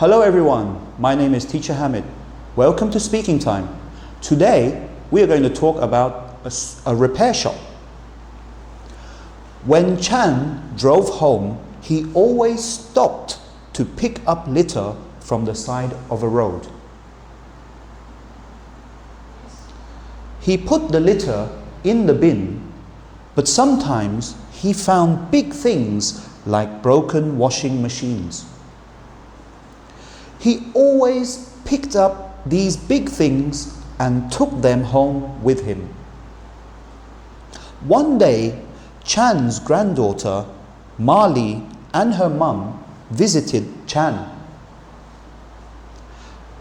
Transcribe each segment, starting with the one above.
Hello everyone, my name is Teacher Hamid. Welcome to Speaking Time. Today we are going to talk about a repair shop. When Chan drove home, he always stopped to pick up litter from the side of a road. He put the litter in the bin, but sometimes he found big things like broken washing machines. He always picked up these big things and took them home with him. One day, Chan's granddaughter, Marley, and her mum visited Chan.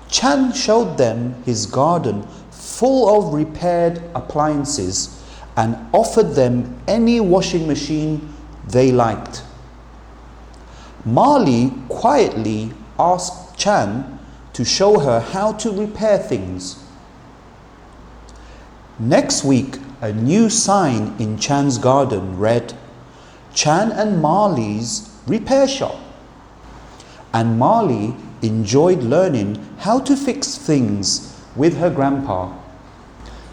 Chan showed them his garden full of repaired appliances and offered them any washing machine they liked. Marley quietly asked Chan to show her how to repair things. Next week, a new sign in Chan's garden read, "Chan and Marley's repair shop." And Marley enjoyed learning how to fix things with her grandpa.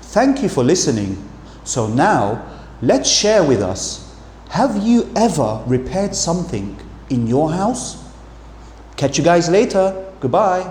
Thank you for listening. So now, let's share with us. Have you ever repaired something in your house? Catch you guys later. Goodbye.